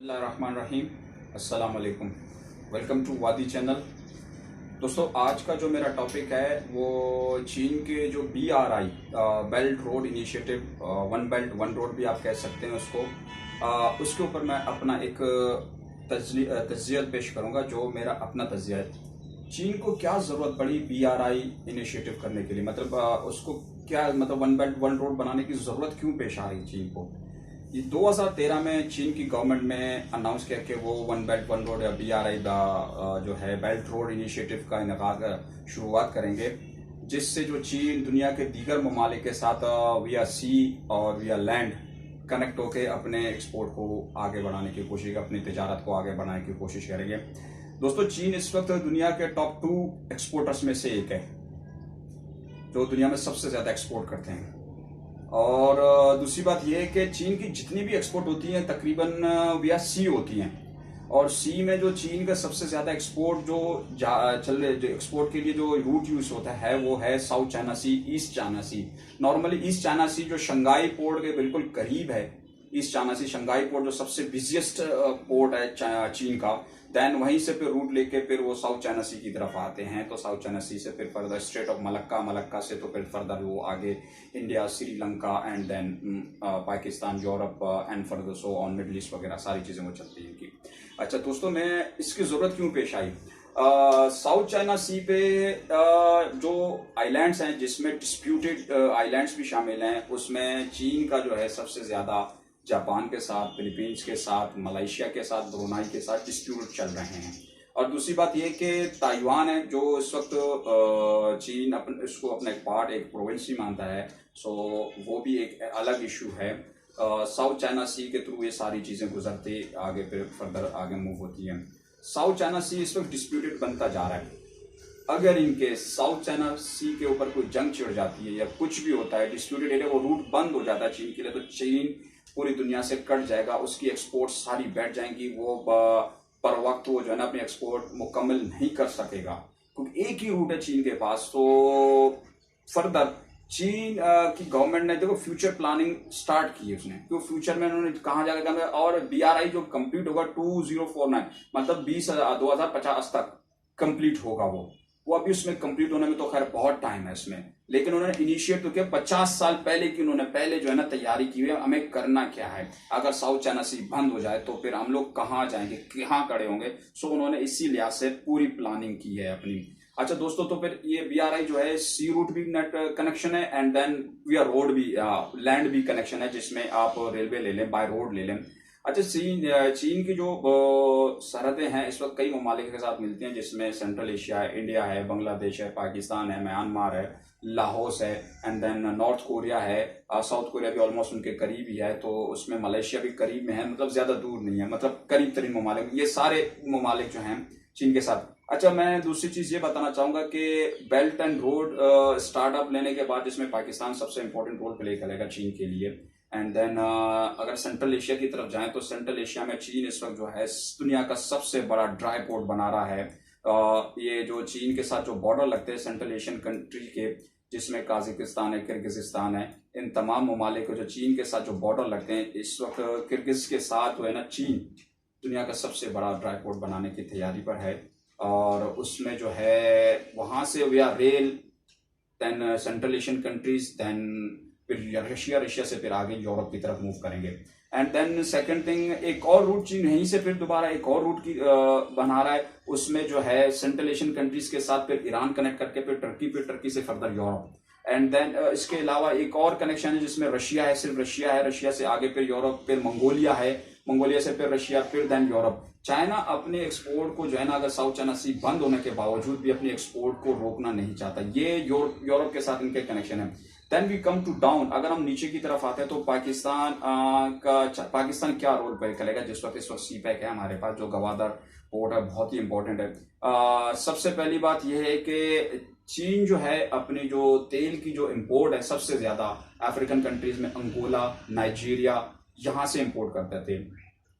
बिस्मिल्लाहिर्रहमानिर्रहीम। अस्सलाम वालेकुम। वेलकम टू वादी चैनल। दोस्तों, आज का जो मेरा टॉपिक है वो चीन के जो BRI belt road initiative, one belt one road भी आप कह सकते हैं उसको, उसके ऊपर मैं अपना एक तज्जिया पेश करूंगा, जो मेरा अपना तज्जिया है। चीन को क्या ज़रूरत पड़ी BRI इनिशिएटिव करने के लिए, मतलब उसको क्या, मतलब वन बेल्ट वन रोड बनाने की ज़रूरत क्यों पेश आ रही चीन को। ये 2013 में चीन की गवर्नमेंट ने अनाउंस किया कि वो वन बेल्ट वन रोड या BRI जो है बेल्ट रोड इनिशिएटिव का इनकाद शुरुआत करेंगे, जिससे जो चीन दुनिया के दीगर ममालिक के साथ विया सी और विया लैंड कनेक्ट होकर अपने एक्सपोर्ट को आगे बढ़ाने की कोशिश, अपनी तजारत को आगे बढ़ाने की कोशिश करेंगे। दोस्तों, चीन इस वक्त दुनिया के टॉप 2 एक्सपोर्टर्स में से एक है, जो दुनिया में सबसे ज्यादा एक्सपोर्ट करते हैं। और दूसरी बात यह है कि चीन की जितनी भी एक्सपोर्ट होती हैं तकरीबन विया सी होती हैं, और सी में जो चीन का सबसे ज्यादा एक्सपोर्ट जो एक्सपोर्ट के लिए जो रूट यूज होता है वो है साउथ चाइना सी, ईस्ट चाइना सी। नॉर्मली ईस्ट चाइना सी जो शंघाई पोर्ट के बिल्कुल करीब है, ईस्ट चाइना सी शंघाई पोर्ट जो सबसे बिजिएस्ट पोर्ट है चीन का, देन वहीं से फिर रूट लेके फिर वो साउथ चाइना सी की तरफ आते हैं। तो साउथ चाइना सी से फिर further Strait of Malacca, Malacca से तो फिर फर्दर वो आगे India, Sri Lanka and then Pakistan, Europe and further so on Middle East वगैरह सारी चीजें वो चलती हैं इनकी। अच्छा दोस्तों, मैं इसकी जरूरत क्यों पेश आई। साउथ चाइना सी पे जो आइलैंड्स हैं, जिसमें डिस्प्यूटेड आइलैंड्स भी शामिल हैं, उसमें चीन का जो है सबसे ज्यादा जापान के साथ, फिलीपींस के साथ, मलेशिया के साथ, ब्रुनाई के साथ डिस्प्यूट चल रहे हैं। और दूसरी बात यह कि ताइवान है जो इस वक्त चीन इसको अपना एक पार्ट, एक प्रोविंस ही मानता है, सो वो भी एक अलग इशू है। साउथ चाइना सी के थ्रू ये सारी चीजें गुजरते आगे फिर फर्दर आगे मूव होती हैं। साउथ चाइना सी इस वक्त डिस्प्यूटेड बनता जा रहा है। अगर इनके साउथ चाइना सी के ऊपर कोई जंग छिड़ जाती है या कुछ भी होता है, डिस्प्यूटेड एरिया, वो रूट बंद हो जाता है चीन के लिए, तो चीन पूरी दुनिया से कट जाएगा, उसकी एक्सपोर्ट सारी बैठ जाएंगी, वो पर वक्त वो जो है ना अपनी एक्सपोर्ट मुकम्मल नहीं कर सकेगा, क्योंकि एक ही रूट है चीन के पास। तो फर्दर चीन की गवर्नमेंट ने देखो फ्यूचर प्लानिंग स्टार्ट की है उसने, तो फ्यूचर में उन्होंने कहा जाएगा, और BRI जो कंप्लीट होगा 2049, मतलब 2050 तक कंप्लीट होगा वो अभी उसमें कंप्लीट होने में तो खैर बहुत टाइम है इसमें, लेकिन उन्होंने इनिशिएट तो किया 50 साल पहले की, उन्होंने पहले जो है ना तैयारी की हुई है, हमें करना क्या है, अगर साउथ चाइना सी बंद हो जाए तो फिर हम लोग कहाँ जाएंगे, कहाँ खड़े होंगे। सो उन्होंने इसी लिहाज से पूरी प्लानिंग की है अपनी। अच्छा दोस्तों, तो फिर ये BRI जो है सी रूट भी नेट कनेक्शन है, एंड देन विया रोड भी, लैंड भी कनेक्शन है, जिसमें आप रेलवे ले लें, बाय रोड ले लें। अच्छा, चीन की जो सरहदें हैं इस वक्त कई ममालिक के साथ मिलती हैं, जिसमें सेंट्रल एशिया है, इंडिया है, बांग्लादेश है, पाकिस्तान है, म्यांमार है, लाहौस है, एंड देन नॉर्थ कोरिया है, साउथ कोरिया भी ऑलमोस्ट उनके करीब ही है, तो उसमें मलेशिया भी करीब में है, मतलब ज्यादा दूर नहीं है, मतलब करीब तरीन ममालिक, ये सारे ममालिक जो हैं चीन के साथ। अच्छा, मैं दूसरी चीज ये बताना चाहूंगा कि बेल्ट एंड रोड स्टार्टअप लेने के बाद इसमें पाकिस्तान सबसे इंपॉर्टेंट रोल प्ले करेगा चीन के लिए। एंड देन अगर सेंट्रल एशिया की तरफ जाएं तो सेंट्रल एशिया में चीन इस वक्त जो है दुनिया का सबसे बड़ा ड्राई पोर्ट बना रहा है। ये जो चीन के साथ जो बॉर्डर लगते हैं सेंट्रल एशियन कंट्री के, जिसमें काजिकिस्तान है, किर्गिजिस्तान है, इन तमाम ममालिक को जो चीन के साथ जो बॉर्डर लगते हैं, इस वक्त किर्गिज के साथ जो है ना चीन दुनिया का सबसे बड़ा ड्राई पोर्ट बनाने की तैयारी पर है। और उसमें जो है वहां से via rail, then Central Asian countries, then फिर रशिया से फिर आगे यूरोप की तरफ मूव करेंगे। एंड देन सेकंड थिंग, एक और रूट चीन यहीं से फिर दोबारा एक और रूट की बना रहा है, उसमें जो है सेंट्रल एशियन कंट्रीज के साथ फिर ईरान कनेक्ट करके फिर टर्की से फर्दर यूरोप। एंड देन इसके अलावा एक और कनेक्शन है जिसमें रशिया है, सिर्फ रशिया है, रशिया से आगे फिर यूरोप, फिर मंगोलिया है, मंगोलिया से फिर रशिया, फिर देन यूरोप। चाइना अपने एक्सपोर्ट को जो है ना, अगर साउथ चाइना सी बंद होने के बावजूद भी अपनी एक्सपोर्ट को रोकना नहीं चाहता, ये यूरोप के साथ इनके कनेक्शन है। Then we come to down, अगर हम नीचे की तरफ आते हैं तो पाकिस्तान क्या रोल प्ले करेगा, इस वक्त CPEC है हमारे पास, जो गवादर पोर्ट है, बहुत ही इंपॉर्टेंट है। सबसे पहली बात यह है कि चीन जो है अपनी जो तेल की जो इंपोर्ट है सबसे ज्यादा अफ्रीकन कंट्रीज में अंगोला, नाइजीरिया, यहां से इंपोर्ट करते थे।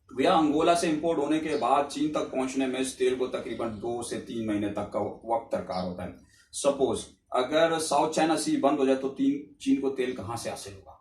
भैया अंगोला से इंपोर्ट होने के बाद चीन तक पहुंचने में इस तेल को तकरीबन 2 से 3 महीने तक का वक्त दरकार होता है। सपोज अगर साउथ चाइना सी बंद हो जाए तो चीन को तेल कहां से हासिल होगा,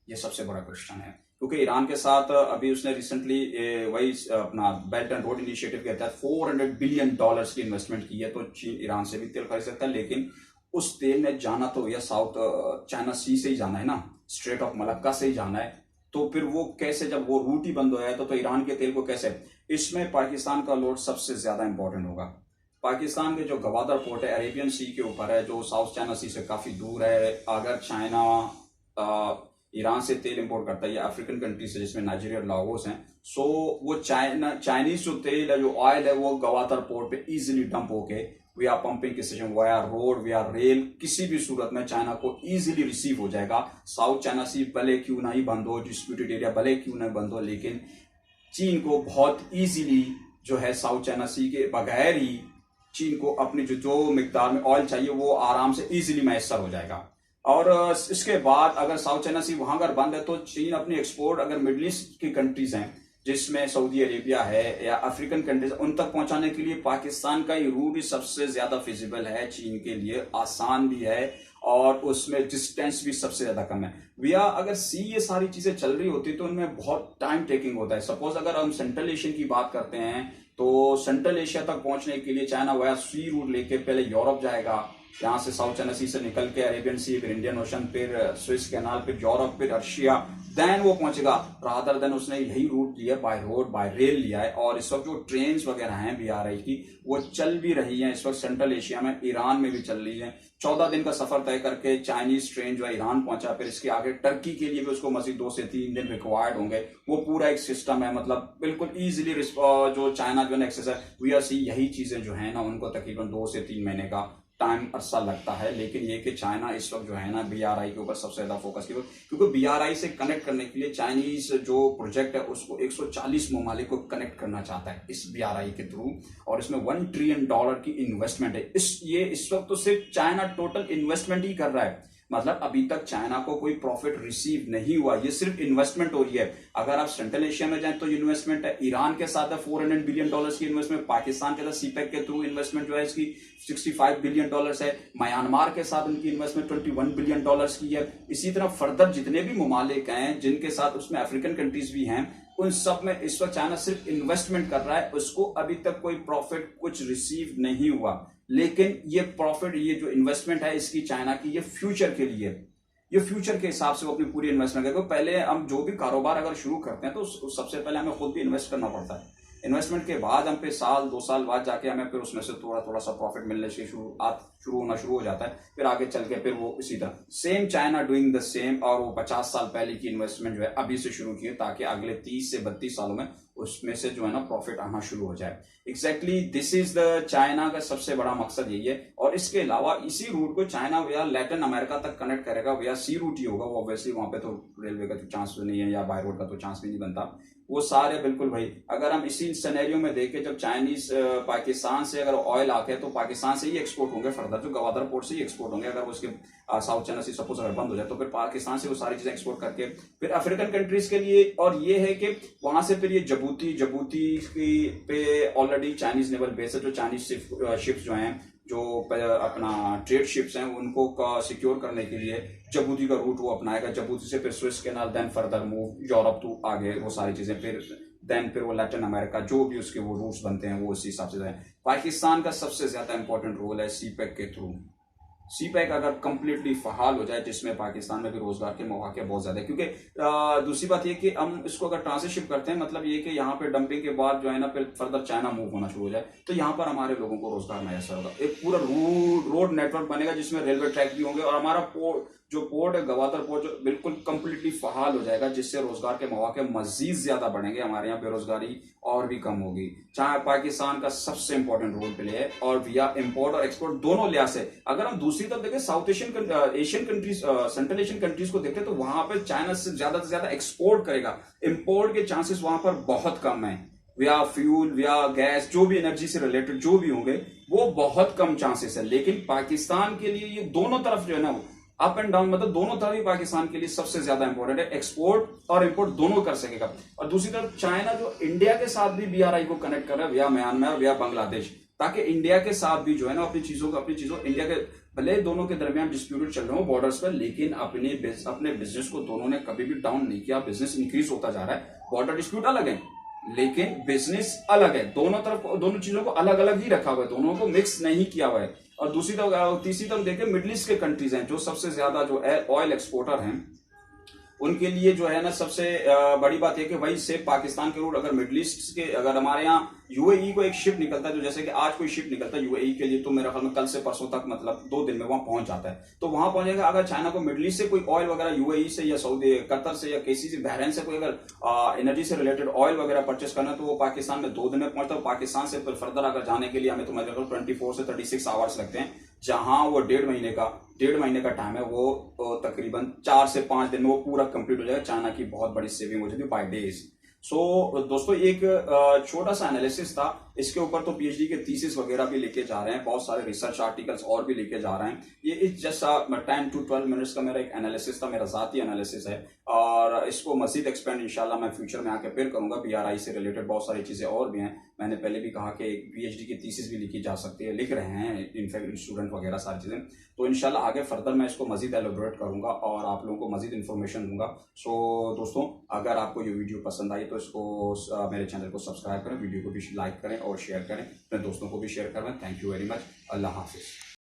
ये सबसे बड़ा क्वेश्चन है। क्योंकि ईरान के साथ अभी उसने रिसेंटली वही अपना बेल्ट एंड रोड इनिशिएटिव के तहत $400 बिलियन की इन्वेस्टमेंट की है। तो चीन ईरान से भी तेल खरीद सकता है, लेकिन उस तेल में जाना तो भैया साउथ चाइना सी से ही जाना है ना, स्ट्रेट ऑफ मलक्का से ही जाना है। तो फिर वो कैसे, जब वो रूट ही बंद हो जाए तो ईरान के तेल को कैसे, इसमें पाकिस्तान का लोड सबसे ज्यादा इंपॉर्टेंट होगा। पाकिस्तान के जो गवादर पोर्ट है अरेबियन सी के ऊपर है, जो साउथ चाइना सी से काफी दूर है। अगर चाइना ईरान से तेल इंपोर्ट करता है या अफ्रीकन कंट्री से जिसमें नाइजीरिया और लागोस हैं, सो वो चाइनीज जो तेल है, जो ऑयल है, वो गवादर पोर्ट पे इजीली डंप होके we are pumping station, via road, via rail, किसी भी सूरत में चाइना को इजीली रिसीव हो जाएगा। साउथ चाइना सी भले क्यों ना ही बंद हो, डिस्प्यूटेड एरिया भले क्यों ना बंद हो, लेकिन चीन को बहुत इजीली जो है साउथ चाइना सी के बगैर ही चीन को अपनी जो मिकदार में ऑयल चाहिए वो आराम से इजीली मैसर हो जाएगा। और इसके बाद अगर साउथ चाइना सी वहां अगर बंद है तो चीन अपनी एक्सपोर्ट अगर मिडिल ईस्ट की कंट्रीज हैं जिसमें सऊदी अरेबिया है या अफ्रीकन कंट्रीज, उन तक पहुंचाने के लिए पाकिस्तान का ही रूट ही सबसे ज्यादा फिजिबल है, चीन के लिए आसान भी है और उसमें डिस्टेंस भी सबसे ज्यादा कम है। भैया अगर सी ये सारी चीजें चल रही होती तो उनमें बहुत टाइम टेकिंग होता है। सपोज अगर हम सेंट्रल एशियन की बात करते हैं तो सेंट्रल एशिया तक पहुंचने के लिए चाइना वह सी रूट लेके पहले यूरोप जाएगा, यहाँ से साउथ चाइना सी से निकल के अरेबियन सी, फिर इंडियन ओशन, फिर स्विस कैनाल, फिर यूरोप, फिर रशिया, देन वो पहुंचेगा। रादर देन उसने यही रूट लिया, बाय रोड बाय रेल लिया है। और इस वक्त जो ट्रेन वगैरह हैं BRI की वो चल भी रही हैं इस वक्त सेंट्रल एशिया में, ईरान में भी चल रही है। 14 दिन का सफर तय करके चाइनीज ट्रेन जो है ईरान पहुंचा, फिर इसके आगे टर्की के लिए भी उसको मजीद 2 से 3 दिन रिक्वायर्ड होंगे। वो पूरा एक सिस्टम है, मतलब बिल्कुल इजीली जो चाइना जो एक्सेस है वी आर सी, यही चीजें जो है ना उनको तकरीबन 2 से 3 महीने का टाइम अरसा लगता है। लेकिन ये कि चाइना इस वक्त जो है ना BRI के ऊपर सबसे ज्यादा फोकस किया, क्योंकि BRI से कनेक्ट करने के लिए चाइनीज जो प्रोजेक्ट है उसको 140 ममालिक को कनेक्ट करना चाहता है इस BRI के थ्रू, और इसमें $1 ट्रिलियन की इन्वेस्टमेंट है। इस वक्त तो सिर्फ चाइना टोटल इन्वेस्टमेंट ही कर रहा है, मतलब अभी तक चाइना को कोई प्रॉफिट रिसीव नहीं हुआ, ये सिर्फ इन्वेस्टमेंट हो रही है। अगर आप सेंट्रल एशिया में जाएं तो इन्वेस्टमेंट है, ईरान के साथ है $400 बिलियन की इन्वेस्टमेंट, पाकिस्तान के साथ CPEC के थ्रू इन्वेस्टमेंट जो है इसकी $65 बिलियन है, म्यांमार के साथ उनकी इन्वेस्टमेंट $21 बिलियन की है। इसी तरह फर्दर जितने भी ममालिक हैं जिनके साथ उसमें अफ्रीकन कंट्रीज भी हैं, उन सब में इस वक्त चाइना सिर्फ इन्वेस्टमेंट कर रहा है, उसको अभी तक कोई प्रॉफिट कुछ रिसीव नहीं हुआ। लेकिन ये प्रॉफिट, ये जो इन्वेस्टमेंट है इसकी चाइना की, ये फ्यूचर के लिए, ये फ्यूचर के हिसाब से वो अपनी पूरी इन्वेस्टमेंट करेगा। पहले हम जो भी कारोबार अगर शुरू करते हैं तो सबसे पहले हमें खुद भी इन्वेस्ट करना पड़ता है। इन्वेस्टमेंट के बाद हम पे 1-2 साल बाद जाके हमें फिर उसमें से थोड़ा थोड़ा सा प्रॉफिट मिलने से शुरू होना शुरू हो जाता है, फिर आगे चल के फिर वो इसी तरह same China doing the same, और वो 50 साल पहले की इन्वेस्टमेंट जो है अभी से शुरू की है ताकि अगले 30 से 32 सालों में उसमें से जो है ना प्रॉफिट आना शुरू हो जाए। Exactly this is the China का सबसे बड़ा मकसद यही है। और इसके अलावा इसी रूट को चाइना या लैटिन अमेरिका तक कनेक्ट करेगा, या सी रूट ही होगा वो, ऑब्वियसली वहां पे तो रेलवे का तो चांस नहीं है या बाय रोड का तो चांस भी नहीं बनता, वो सारे बिल्कुल भाई। अगर हम इसी सिनेरियो में देखें, जब चाइनीज पाकिस्तान से अगर ऑयल आके तो पाकिस्तान से ही एक्सपोर्ट होंगे, फर्दर जो गवादर पोर्ट से ही एक्सपोर्ट होंगे। अगर उसके साउथ चाइना सी सपोज अगर बंद हो जाए तो फिर पाकिस्तान से वो सारी चीजें एक्सपोर्ट करके फिर अफ्रीकन कंट्रीज के लिए, और ये है कि वहां से फिर ये जबूती पे ऑलरेडी चाइनीज नेवल बेस है, जो चाइनीज शिप्स जो हैं, जो अपना ट्रेड शिप्स हैं, उनको सिक्योर करने के लिए जबूती का रूट वो अपनाएगा। जबूती से फिर Swiss canal, then further move Europe to आगे वो सारी चीजें, फिर वो लैटिन अमेरिका, जो भी उसके वो रूट्स बनते हैं वो उसी हिसाब से। पाकिस्तान का सबसे ज्यादा इंपॉर्टेंट रोल है CPEC के थ्रू। CPEC अगर कंप्लीटली फहाल हो जाए, जिसमें पाकिस्तान में भी रोजगार के मौके बहुत ज्यादा है, क्योंकि दूसरी बात ये कि हम इसको अगर ट्रांसशिप करते हैं, मतलब ये कि यहाँ पे डंपिंग के बाद जो है ना फिर फर्दर चाइना मूव होना शुरू हो जाए, तो यहाँ पर हमारे लोगों को रोजगार मैसर होगा। एक पूरा रोड नेटवर्क बनेगा जिसमें रेलवे ट्रैक भी होंगे, और हमारा पोर्ट है गवादर पोर्ट जो बिल्कुल कंप्लीटली फहाल हो जाएगा, जिससे रोजगार के मौके मजीद ज्यादा बढ़ेंगे, हमारे यहाँ बेरोजगारी और भी कम होगी। चाहे पाकिस्तान का सबसे इंपॉर्टेंट रोल प्ले है, और विया इंपोर्ट और एक्सपोर्ट दोनों लिहाज से। अगर हम दूसरी तरफ देखें south Asian countries, central Asian countries को देखें, तो वहां पर चाइना से ज्यादा एक्सपोर्ट करेगा, इंपोर्ट के चांसेस वहां पर बहुत कम है। या फ्यूल या गैस, जो भी एनर्जी से रिलेटेड जो भी होंगे वो बहुत कम चांसेस है। लेकिन पाकिस्तान के लिए ये दोनों तरफ जो है ना अप एंड डाउन, मतलब दोनों तरफ ही पाकिस्तान के लिए सबसे ज्यादा इंपॉर्टेंट है, एक्सपोर्ट और इंपोर्ट दोनों कर सकेगा। और दूसरी तरफ चाइना जो इंडिया के साथ भी BRI को कनेक्ट कर रहा है, या म्यांमार या बांग्लादेश, ताकि इंडिया के साथ भी जो है ना अपनी चीजों इंडिया के भले दोनों के दरमियान डिस्प्यूटेड चल रहे हो बॉर्डर्स पर, लेकिन अपने बिजनेस को दोनों ने कभी भी डाउन नहीं किया। बिजनेस इंक्रीज होता जा रहा है। बॉर्डर डिस्प्यूट अलग है लेकिन बिजनेस अलग है। दोनों चीजों को अलग अलग ही रखा हुआ है, दोनों को मिक्स नहीं किया हुआ है। और तीसरी तरफ देखें, मिडिल ईस्ट के कंट्रीज हैं जो सबसे ज्यादा जो है ऑयल एक्सपोर्टर हैं, उनके लिए जो है ना सबसे बड़ी बात है कि भाई से पाकिस्तान के रूट अगर मिडिल ईस्ट के, अगर हमारे यहाँ यूएई को एक शिप निकलता है, तो जैसे कि आज कोई शिप निकलता है यूएई के लिए, तो मेरे ख्याल में कल से परसों तक मतलब 2 दिन में वहां पहुंच जाता है। तो वहां पहुंचेगा, अगर चाइना को मिडिल ईस्ट से कोई ऑयल वगैरह यूएई से या सऊदी कतर से या किसी से बहरीन से कोई अगर एनर्जी से रिलेटेड ऑयल वगैरह परचेस करना है, तो वो पाकिस्तान में 2 दिन में पहुंचता है। पाकिस्तान से फर्दर अगर जाने के लिए हमें तो मैं 24 से 36 आवर्स लगते हैं, जहां वो 1.5 महीने का टाइम है, वो तकरीबन 4 से 5 दिन में वो पूरा कंप्लीट हो जाएगा। चाइना की बहुत बड़ी सेविंग हो जाती है बाय डेज। सो दोस्तों, एक छोटा सा एनालिसिस था। इसके ऊपर तो पीएचडी के थीसिस वगैरह भी लेके जा रहे हैं, बहुत सारे रिसर्च आर्टिकल्स और भी लेके जा रहे हैं। ये इस जस्ट 10 to 12 मिनट्स का मेरा एक एनालिसिस था, मेरा जाती एनालिसिस है, और इसको मजीद एक्सपेंड इंशाल्लाह मैं फ्यूचर में आके फिर करूंगा। बीआरआई से रिलेटेड बहुत सारी चीजें और भी हैं। मैंने पहले भी कहा कि पीएचडी की थीसिस भी लिखी जा सकती है, लिख रहे हैं इनफैक्ट स्टूडेंट वगैरह सारी चीजें। तो इंशाल्लाह आगे फर्दर मैं इसको मजीद एलोबरेट करूंगा और आप लोगों को मजीद इन्फॉर्मेशन दूंगा। सो दोस्तों, अगर आपको ये वीडियो पसंद आई तो इसको मेरे चैनल को सब्सक्राइब करें, वीडियो को भी लाइक करें और शेयर करें, अपने दोस्तों को भी शेयर करें। Thank you very much. Allah Hafiz.